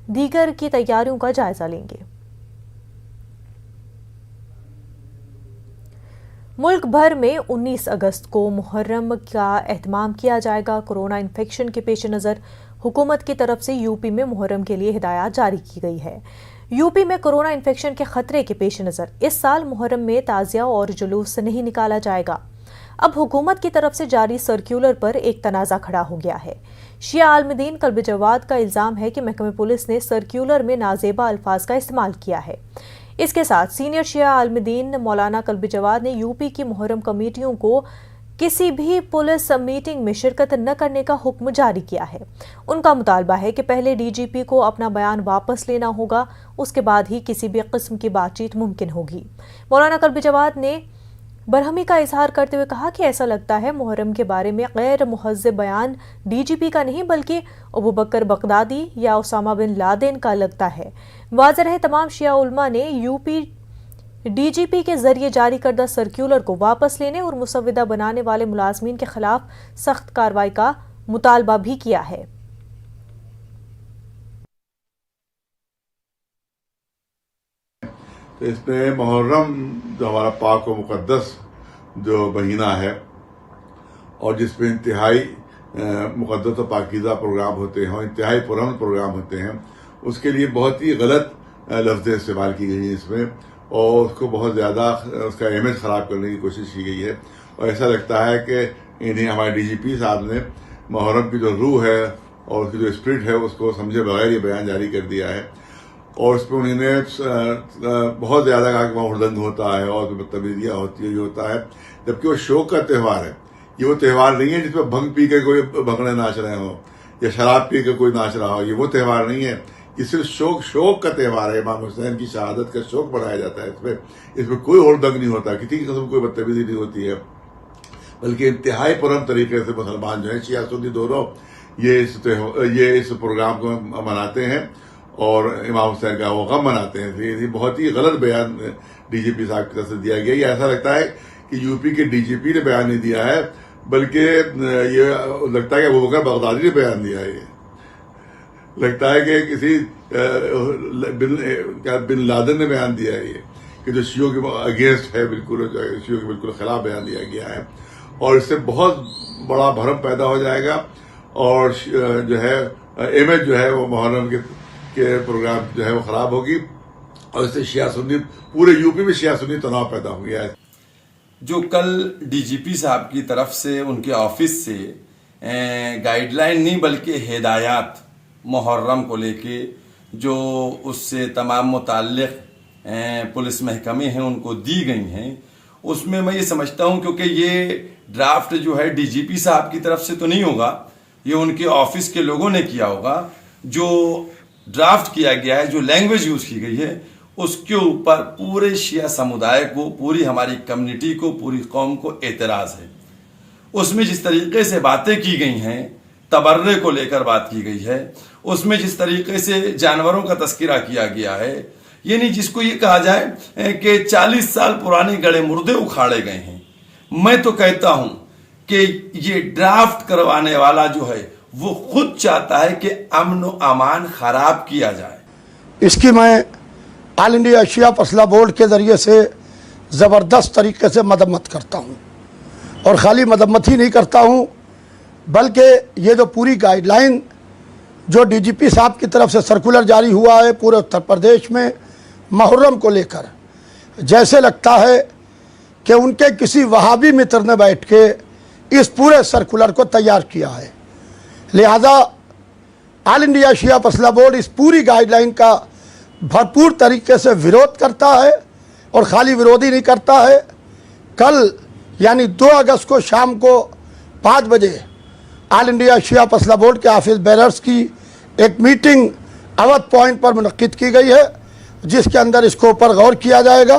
दीगर की तैयारियों का जायजा लेंगे। मुल्क भर में 19 अगस्त को मुहर्रम का एहतमाम किया जाएगा। कोरोना इन्फेक्शन के पेश नज़र हुकूमत की तरफ से यूपी में मुहर्रम के लिए हिदायत जारी की गई है। यूपी में कोरोना इन्फेक्शन के खतरे के पेश नज़र इस साल मुहर्रम में ताज़िया और जुलूस नहीं निकाला जाएगा। अब हुकूमत की तरफ से जारी सर्कुलर पर एक तनाज़ा खड़ा हो गया है। शिया आलमदीन कल्ब जवाद का इल्ज़ाम है कि महकमे पुलिस ने सर्कुलर में नाजेबा अल्फाज का इस्तेमाल किया है। इसके साथ सीनियर शिया आलमदीन मौलाना कल्ब जवाद ने यूपी की मुहर्रम कमेटियों को किसी भी पुलिस मीटिंग में शिरकत न करने का हुक्म जारी किया है। उनका मुतालबा है कि पहले डीजीपी को अपना बयान वापस लेना होगा, उसके बाद ही किसी भी किस्म की बातचीत मुमकिन होगी। मौलाना कल्ब जवाद ने बरहमी का इजहार करते हुए कहा कि ऐसा लगता है मुहर्रम के बारे में गैर मुहज़्ज़ब बयान डीजीपी का नहीं बल्कि अबू बकर बगदादी या उसामा बिन लादेन का लगता है। वाज़ेह रहे तमाम शिया उलमा ने यूपी डीजीपी के जरिए जारी करदा सर्कुलर को वापस लेने और मुसव्विदा बनाने वाले मुलाजमीन के खिलाफ सख्त कार्रवाई का मुतालबा भी किया है। तो इसमें मुहर्रम जो हमारा पाक व मुक़द्दस जो महीना है और जिसमें इंतहाई मुक़द्दस और पाकीज़ा प्रोग्राम होते हैं और इंतहाई पुरअमन प्रोग्राम होते हैं, उसके लिए बहुत ही गलत लफ्ज़ें इस्तेमाल की गई हैं इसमें, और उसको बहुत ज़्यादा उसका इमेज ख़राब करने की कोशिश की गई है। और ऐसा लगता है कि इन्हें हमारे डीजीपी साहब ने मुहर्रम की जो रूह है और उसकी जो स्पिरिट है उसको समझे बगैर ये बयान जारी कर दिया है। और उसमें उन्होंने बहुत ज़्यादा कहा कि वहाँ हुड़दंग होता है और बदतमीजियाँ होती है, ये होता है, जबकि वो शौक का त्यौहार है। ये वो त्यौहार नहीं है जिसमें भंग पी के कोई भंगड़े नाच रहे हो या शराब पी के कोई नाच रहा हो। ये वो त्यौहार नहीं है, ये सिर्फ शौक का त्यौहार है। इमाम हुसैन की शहादत का शौक मनाया जाता है। इसमें कोई हुड़दंग नहीं होता, किसी किस्म कोई बदतमीजी नहीं होती है, बल्कि इंतहाई पुरअमन तरीके से मुसलमान जो है शिया सुन्नी दोनों ये इस प्रोग्राम को मनाते हैं और इमाम हुसैन का वो गम मनाते हैं। ये बहुत ही गलत बयान डीजीपी साहब की तरफ से दिया गया। ये ऐसा लगता है कि यूपी के डीजीपी ने बयान नहीं दिया है, बल्कि ये लगता है कि अबू बकर बगदादी ने बयान दिया है। ये लगता है कि किसी बिन लादेन ने बयान दिया है, ये कि जो शियों के अगेंस्ट है, बिल्कुल शियों के बिल्कुल खिलाफ बयान दिया गया है। और इससे बहुत बड़ा भरम पैदा हो जाएगा और जो है इमेज जो है वो मुहर्रम के प्रोग्राम जो है वो खराब होगी और इससे शिया सुन्नी पूरे यूपी में शिया सुन्नी तनाव पैदा हो गया है। जो कल डीजीपी साहब की तरफ से उनके ऑफिस से गाइडलाइन नहीं बल्कि हिदायत मुहर्रम को लेके जो उससे तमाम मुताल्लिक़ पुलिस महकमे हैं उनको दी गई हैं, उसमें मैं ये समझता हूँ क्योंकि ये ड्राफ्ट जो है डीजीपी साहब की तरफ से तो नहीं होगा, ये उनके ऑफिस के लोगों ने किया होगा। जो ड्राफ्ट किया गया है, जो लैंग्वेज यूज की गई है, उसके ऊपर पूरे शिया समुदाय को, पूरी हमारी कम्युनिटी को, पूरी कौम को एतराज है। उसमें जिस तरीके से बातें की गई हैं, तबर्रे को लेकर बात की गई है, उसमें जिस तरीके से जानवरों का तस्करा किया गया है, यानी जिसको ये कहा जाए कि 40 साल पुराने गड़े मुर्दे उखाड़े गए हैं। मैं तो कहता हूं कि ये ड्राफ्ट करवाने वाला जो है वो खुद चाहता है कि अमन व अमान खराब किया जाए। इसकी मैं ऑल इंडिया शिया फसला बोर्ड के ज़रिए से ज़बरदस्त तरीके से मदम्मत करता हूँ, और ख़ाली मदम्मत ही नहीं करता हूँ बल्कि ये जो पूरी गाइडलाइन जो डीजीपी साहब की तरफ से सर्कुलर जारी हुआ है पूरे उत्तर प्रदेश में मुहर्रम को लेकर, जैसे लगता है कि उनके किसी वहाबी मित्र ने बैठ के इस पूरे सर्कुलर को तैयार किया है। लिहाजा ऑल इंडिया शिया फसला बोर्ड इस पूरी गाइडलाइन का भरपूर तरीके से विरोध करता है, और ख़ाली विरोध ही नहीं करता है। कल यानी 2 अगस्त को शाम को 5 बजे ऑल इंडिया शिया फसला बोर्ड के ऑफिस बेरर्स की एक मीटिंग अवध पॉइंट पर मुनक्किद की गई है, जिसके अंदर इसके ऊपर गौर किया जाएगा